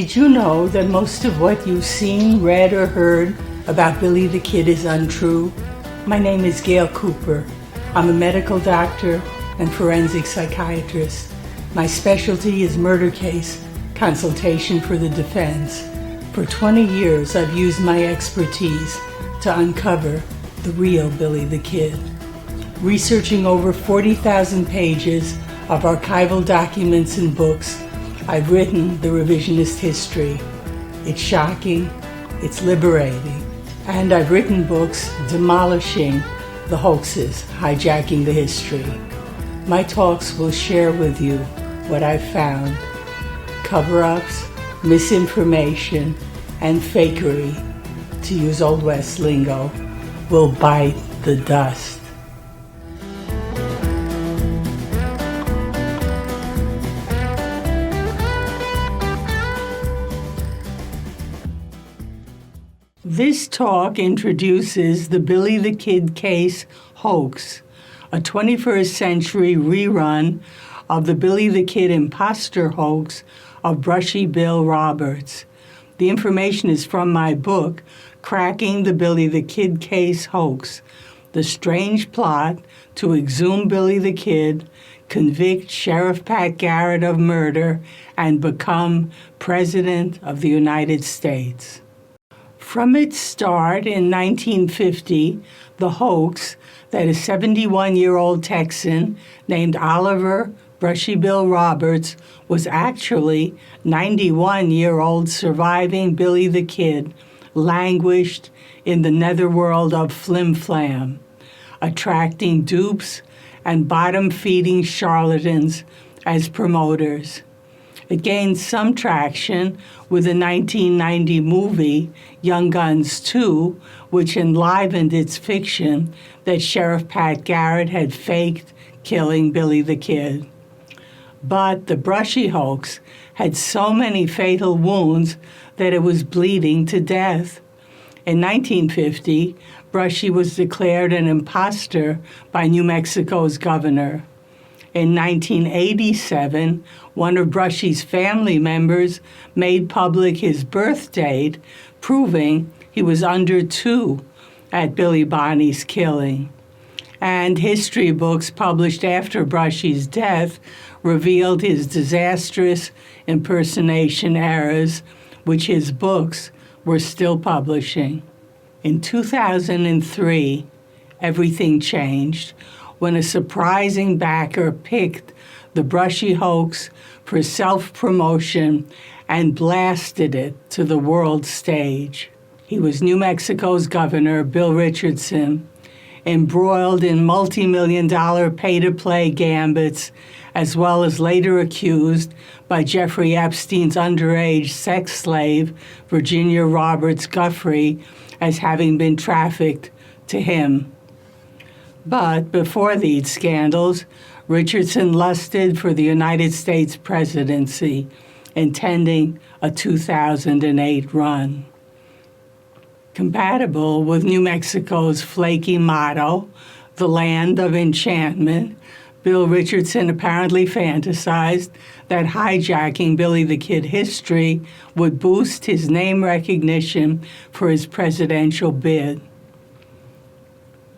Did you know that most of what you've seen, read, or heard about Billy the Kid is untrue? My name is Gale Cooper. I'm a medical doctor and forensic psychiatrist. My specialty is murder case consultation for the defense. For 20 years, I've used my expertise to uncover the real Billy the Kid. Researching over 40,000 pages of archival documents and books, I've written the revisionist history. It's shocking, it's liberating, and I've written books demolishing the hoaxes, hijacking the history. My talks will share with you what I've found. Cover-ups, misinformation, and fakery, to use Old West lingo, will bite the dust. This talk introduces the Billy the Kid case hoax, a 21st century rerun of the Billy the Kid imposter hoax of Brushy Bill Roberts. The information is from my book, Cracking the Billy the Kid Case Hoax, the strange plot to exhume Billy the Kid, convict Sheriff Pat Garrett of murder, and become President of the United States. From its start in 1950, the hoax that a 71-year-old Texan named Oliver Brushy Bill Roberts was actually 91-year-old surviving Billy the Kid languished in the netherworld of flim-flam, attracting dupes and bottom-feeding charlatans as promoters. It gained some traction with the 1990 movie Young Guns 2, which enlivened its fiction that Sheriff Pat Garrett had faked killing Billy the Kid. But the Brushy hoax had so many fatal wounds that it was bleeding to death. In 1950, Brushy was declared an imposter by New Mexico's governor. In 1987, one of Brushy's family members made public his birth date, proving he was under 2 at Billy Bonney's killing. And history books published after Brushy's death revealed his disastrous impersonation errors, which his books were still publishing. In 2003, everything changed when a surprising backer picked the Brushy hoax for self-promotion and blasted it to the world stage. He was New Mexico's governor, Bill Richardson, embroiled in multi-million-dollar pay-to-play gambits, as well as later accused by Jeffrey Epstein's underage sex slave, Virginia Roberts Guffrey, as having been trafficked to him. But before these scandals, Richardson lusted for the United States presidency, intending a 2008 run. Compatible with New Mexico's flaky motto, the land of enchantment, Bill Richardson apparently fantasized that hijacking Billy the Kid history would boost his name recognition for his presidential bid.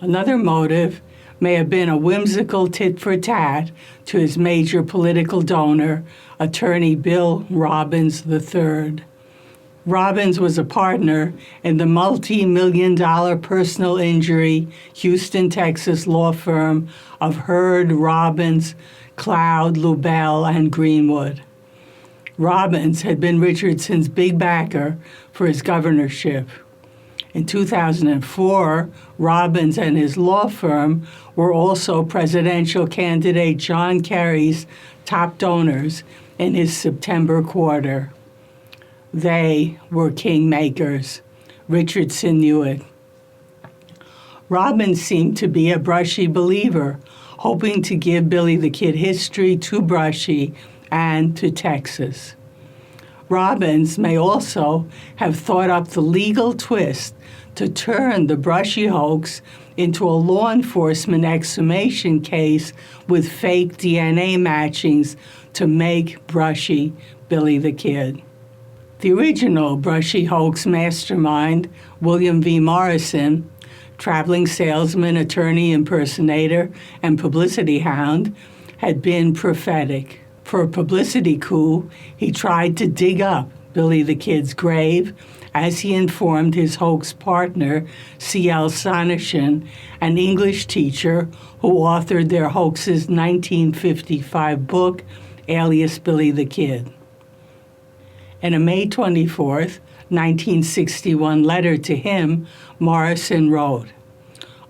Another motive may have been a whimsical tit-for-tat to his major political donor, attorney Bill Robbins III. Robbins was a partner in the multi-million-dollar personal injury Houston, Texas law firm of Heard, Robbins, Cloud, Lubell, and Greenwood. Robbins had been Richardson's big backer for his governorship. In 2004, Robbins and his law firm were also presidential candidate John Kerry's top donors in his September quarter. They were kingmakers. Richardson knew it. Robbins seemed to be a Brushy believer, hoping to give Billy the Kid history to Brushy and to Texas. Robbins may also have thought up the legal twist to turn the Brushy hoax into a law enforcement exhumation case with fake DNA matchings to make Brushy Billy the Kid. The original Brushy hoax mastermind, William V. Morrison, traveling salesman, attorney, impersonator, and publicity hound, had been prophetic. For a publicity coup, he tried to dig up Billy the Kid's grave, as he informed his hoax partner, C.L. Sonneshan, an English teacher who authored their hoax's 1955 book, Alias Billy the Kid. In a May 24, 1961 letter to him, Morrison wrote,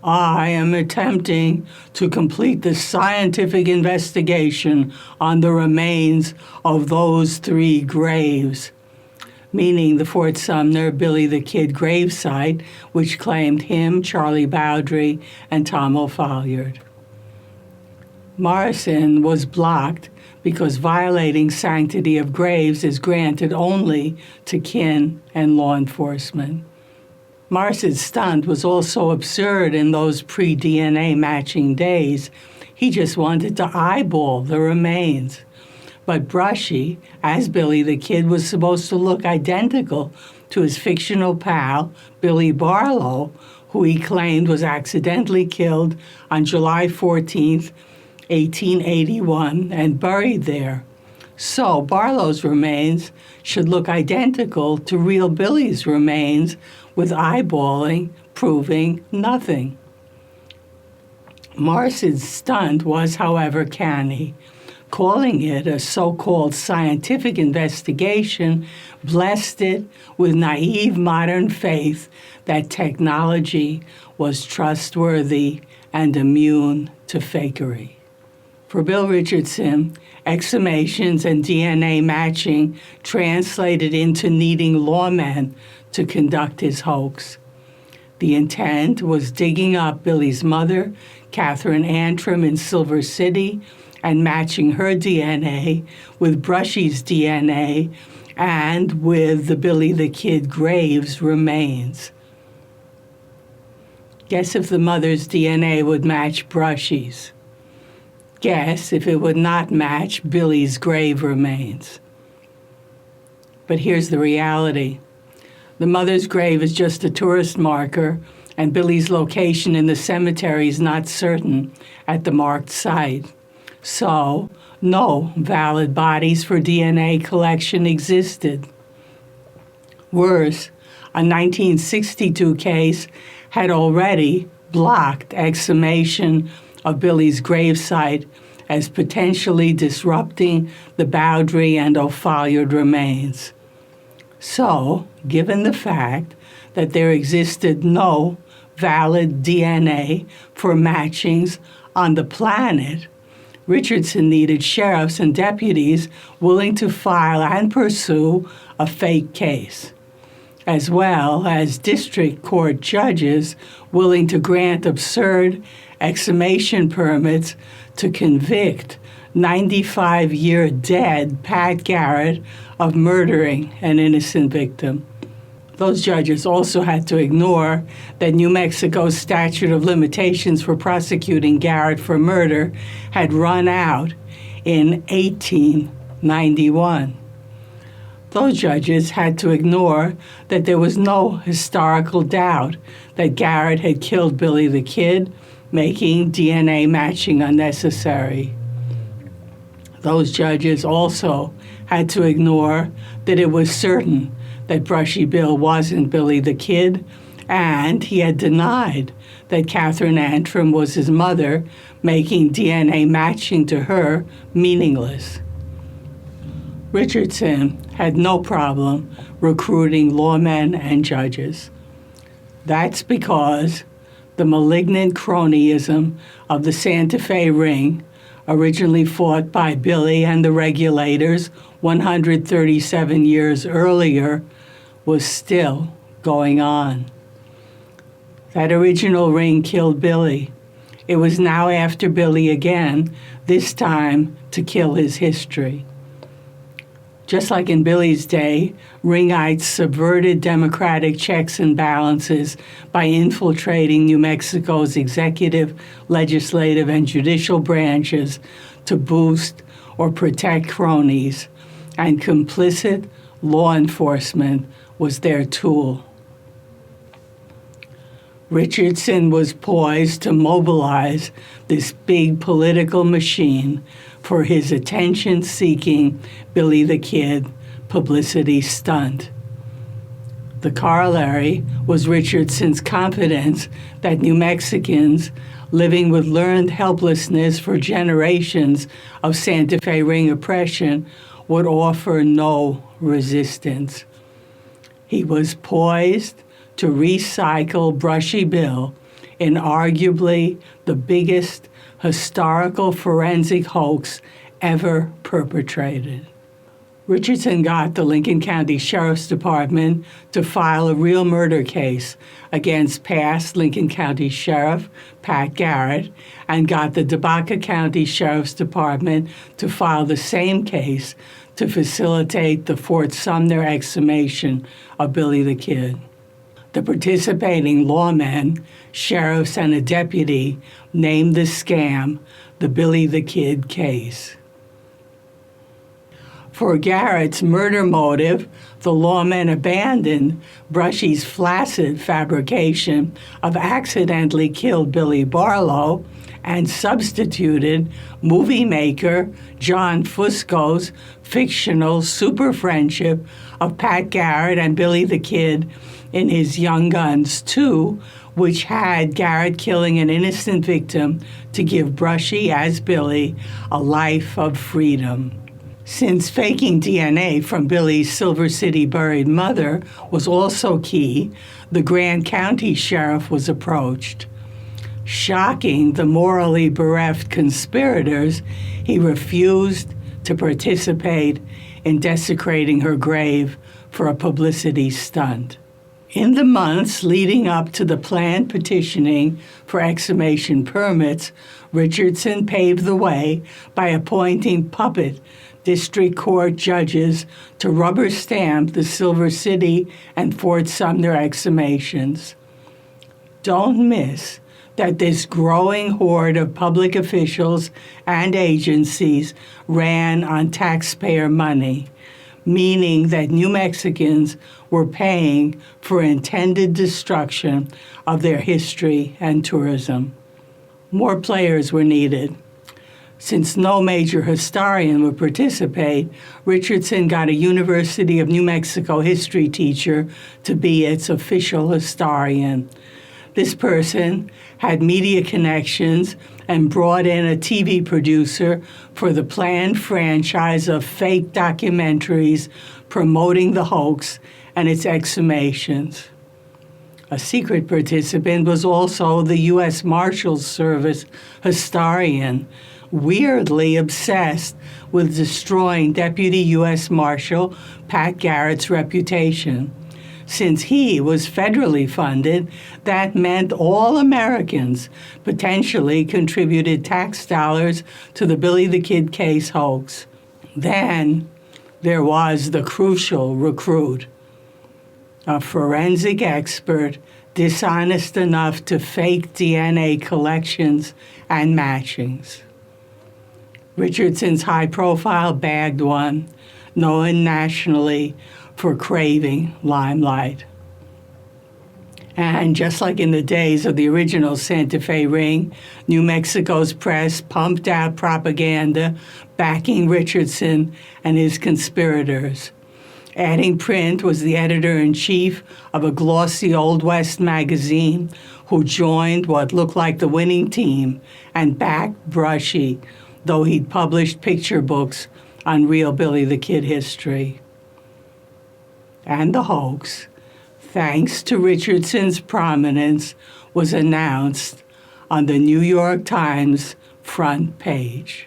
"I am attempting to complete the scientific investigation on the remains of those 3 graves," meaning the Fort Sumner Billy the Kid gravesite, which claimed him, Charlie Bowdre, and Tom O'Folliard. Morrison was blocked because violating sanctity of graves is granted only to kin and law enforcement. Morrison's stunt was also absurd in those pre-DNA matching days. He just wanted to eyeball the remains. But Brushy, as Billy the Kid, was supposed to look identical to his fictional pal, Billy Barlow, who he claimed was accidentally killed on July 14th, 1881, and buried there. So Barlow's remains should look identical to real Billy's remains, with eyeballing proving nothing. Morrison's stunt was, however, canny. Calling it a so-called scientific investigation blessed it with naive modern faith that technology was trustworthy and immune to fakery. For Bill Richardson, exhumations and DNA matching translated into needing lawmen to conduct his hoax. The intent was digging up Billy's mother, Catherine Antrim, in Silver City, and matching her DNA with Brushy's DNA and with the Billy the Kid grave's remains. Guess if the mother's DNA would match Brushy's. Guess if it would not match Billy's grave remains. But here's the reality. The mother's grave is just a tourist marker, and Billy's location in the cemetery is not certain at the marked site. So, no valid bodies for DNA collection existed. Worse, a 1962 case had already blocked exhumation of Billy's gravesite as potentially disrupting the Bowdre and O'Folliard remains. So, given the fact that there existed no valid DNA for matchings on the planet, Richardson needed sheriffs and deputies willing to file and pursue a fake case, as well as district court judges willing to grant absurd exhumation permits to convict 95-year dead Pat Garrett of murdering an innocent victim. Those judges also had to ignore that New Mexico's statute of limitations for prosecuting Garrett for murder had run out in 1891. Those judges had to ignore that there was no historical doubt that Garrett had killed Billy the Kid, making DNA matching unnecessary. Those judges also had to ignore that it was certain that Brushy Bill wasn't Billy the Kid, and he had denied that Catherine Antrim was his mother, making DNA matching to her meaningless. Richardson had no problem recruiting lawmen and judges. That's because the malignant cronyism of the Santa Fe Ring, originally fought by Billy and the regulators 137 years earlier, was still going on. That original ring killed Billy. It was now after Billy again, this time to kill his history. Just like in Billy's day, Ringites subverted democratic checks and balances by infiltrating New Mexico's executive, legislative, and judicial branches to boost or protect cronies, and complicit Law enforcement was their tool. Richardson was poised to mobilize this big political machine for his attention-seeking Billy the Kid publicity stunt. The corollary was Richardson's confidence that New Mexicans living with learned helplessness for generations of Santa Fe ring oppression would offer no resistance. He was poised to recycle Brushy Bill in arguably the biggest historical forensic hoax ever perpetrated. Richardson got the Lincoln County Sheriff's Department to file a real murder case against past Lincoln County Sheriff Pat Garrett, and got the Tobacco County Sheriff's Department to file the same case to facilitate the Fort Sumner exhumation of Billy the Kid. The participating lawmen, sheriffs, and a deputy named the scam the Billy the Kid case. For Garrett's murder motive, the lawmen abandoned Brushy's flaccid fabrication of accidentally killed Billy Barlow and substituted movie maker John Fusco's fictional super friendship of Pat Garrett and Billy the Kid in his Young Guns 2, which had Garrett killing an innocent victim to give Brushy, as Billy, a life of freedom. Since faking DNA from Billy's Silver City buried mother was also key, the Grant County sheriff was approached. Shocking the morally bereft conspirators, he refused to participate in desecrating her grave for a publicity stunt. In the months leading up to the planned petitioning for exhumation permits, Richardson paved the way by appointing puppet district court judges to rubber stamp the Silver City and Fort Sumner exhumations. Don't miss that this growing horde of public officials and agencies ran on taxpayer money, meaning that New Mexicans were paying for intended destruction of their history and tourism. More players were needed. Since no major historian would participate, Richardson got a University of New Mexico history teacher to be its official historian. This person had media connections and brought in a TV producer for the planned franchise of fake documentaries promoting the hoax and its exhumations. A secret participant was also the U.S. Marshals Service historian, weirdly obsessed with destroying Deputy U.S. Marshal Pat Garrett's reputation. Since he was federally funded, that meant all Americans potentially contributed tax dollars to the Billy the Kid case hoax. Then there was the crucial recruit, a forensic expert dishonest enough to fake DNA collections and matchings. Richardson's high-profile bagged one, known nationally for craving limelight. And just like in the days of the original Santa Fe ring, New Mexico's press pumped out propaganda backing Richardson and his conspirators. Adding print was the editor-in-chief of a glossy Old West magazine who joined what looked like the winning team and backed Brushy, though he'd published picture books on real Billy the Kid history. And the hoax, thanks to Richardson's prominence, was announced on the New York Times front page.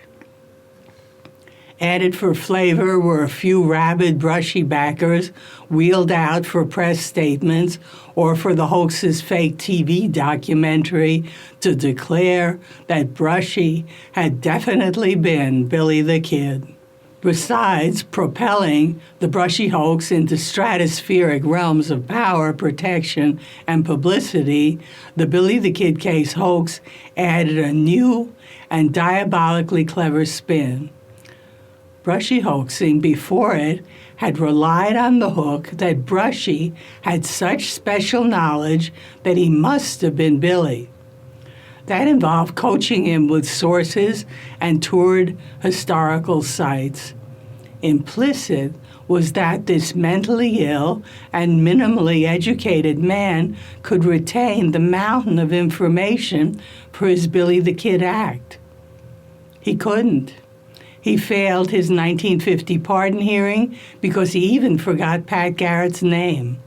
Added for flavor were a few rabid Brushy backers wheeled out for press statements or for the hoax's fake TV documentary to declare that Brushy had definitely been Billy the Kid. Besides propelling the Brushy hoax into stratospheric realms of power, protection, and publicity, the Billy the Kid case hoax added a new and diabolically clever spin. Brushy hoaxing before it had relied on the hook that Brushy had such special knowledge that he must have been Billy. That involved coaching him with sources and toured historical sites. Implicit was that this mentally ill and minimally educated man could retain the mountain of information for his Billy the Kid act. He couldn't. He failed his 1950 pardon hearing because he even forgot Pat Garrett's name.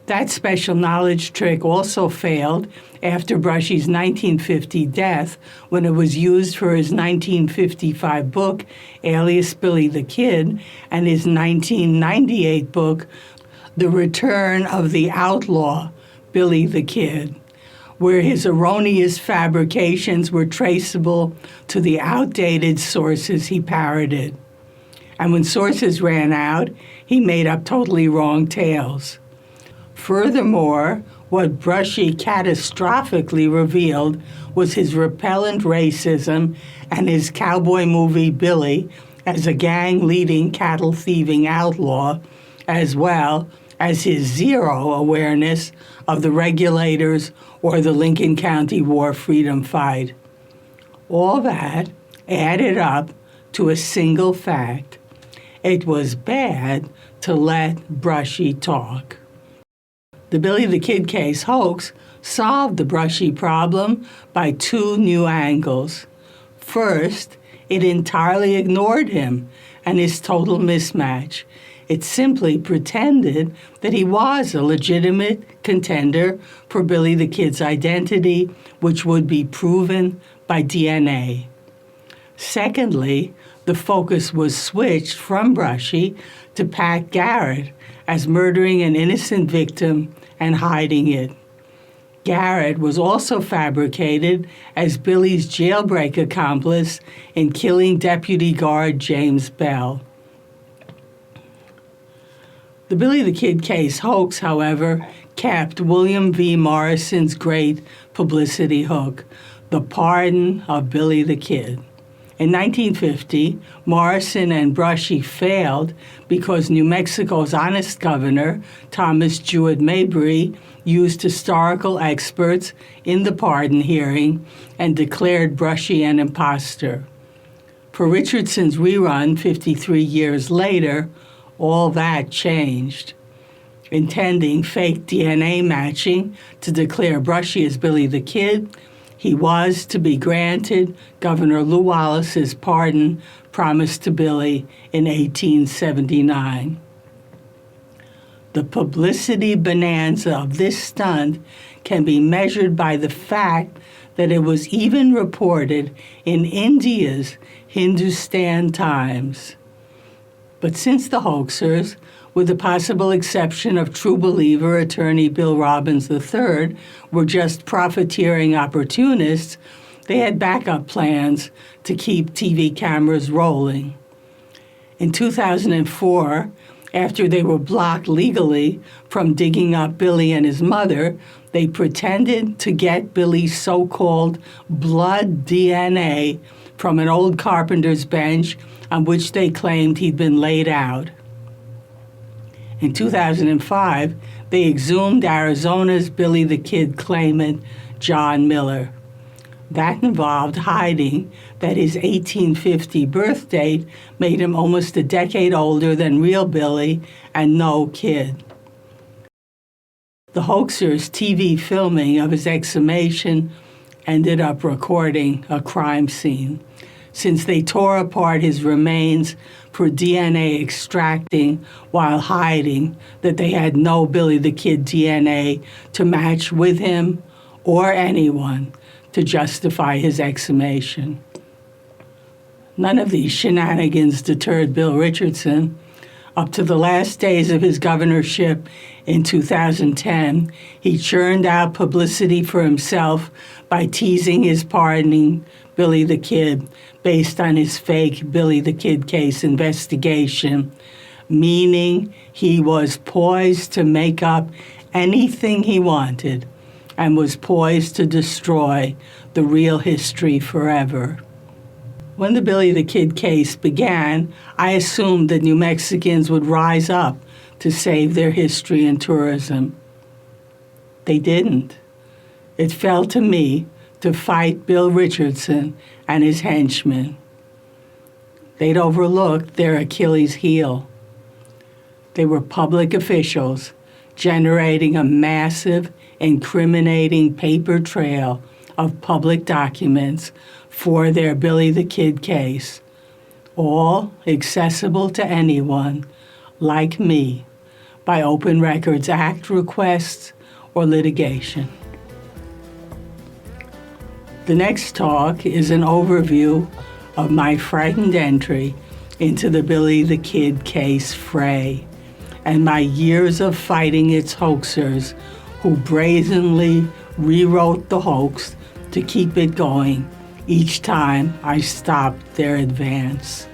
That special knowledge trick also failed after Brushy's 1950 death when it was used for his 1955 book, Alias Billy the Kid, and his 1998 book, The Return of the Outlaw, Billy the Kid, where his erroneous fabrications were traceable to the outdated sources he parroted. And when sources ran out, he made up totally wrong tales. Furthermore, what Brushy catastrophically revealed was his repellent racism and his cowboy movie Billy as a gang-leading cattle-thieving outlaw, as well as his zero awareness of the regulators or the Lincoln County War freedom fight. All that added up to a single fact. It was bad to let Brushy talk. The Billy the Kid case hoax solved the Brushy problem by two new angles. First, it entirely ignored him and his total mismatch. It simply pretended that he was a legitimate contender for Billy the Kid's identity, which would be proven by DNA. Secondly, the focus was switched from Brushy to Pat Garrett as murdering an innocent victim and hiding it. Garrett was also fabricated as Billy's jailbreak accomplice in killing Deputy Guard James Bell. The Billy the Kid case hoax, however, kept William V. Morrison's great publicity hook, the pardon of Billy the Kid. In 1950, Morrison and Brushy failed because New Mexico's honest governor, Thomas Jewett Mabry, used historical experts in the pardon hearing and declared Brushy an imposter. For Richardson's rerun 53 years later, all that changed. Intending fake DNA matching to declare Brushy as Billy the Kid, he was to be granted Governor Lew Wallace's pardon promised to Billy in 1879. The publicity bonanza of this stunt can be measured by the fact that it was even reported in India's Hindustan Times. But since the hoaxers, with the possible exception of true believer attorney Bill Robbins III, were just profiteering opportunists, they had backup plans to keep TV cameras rolling. In 2004, after they were blocked legally from digging up Billy and his mother, they pretended to get Billy's so-called blood DNA from an old carpenter's bench on which they claimed he'd been laid out. In 2005, they exhumed Arizona's Billy the Kid claimant, John Miller. That involved hiding that his 1850 birth date made him almost a decade older than real Billy and no kid. The hoaxers' TV filming of his exhumation ended up recording a crime scene, since they tore apart his remains for DNA extracting while hiding that they had no Billy the Kid DNA to match with him or anyone to justify his exhumation. None of these shenanigans deterred Bill Richardson. Up to the last days of his governorship in 2010, he churned out publicity for himself by teasing his pardoning Billy the Kid based on his fake Billy the Kid case investigation, meaning he was poised to make up anything he wanted and was poised to destroy the real history forever. When the Billy the Kid case began, I assumed that New Mexicans would rise up to save their history and tourism. They didn't. It fell to me to fight Bill Richardson and his henchmen. They'd overlooked their Achilles heel. They were public officials generating a massive, incriminating paper trail of public documents for their Billy the Kid case, all accessible to anyone, like me, by Open Records Act requests or litigation. The next talk is an overview of my frightened entry into the Billy the Kid case fray and my years of fighting its hoaxers who brazenly rewrote the hoax to keep it going each time I stopped their advance.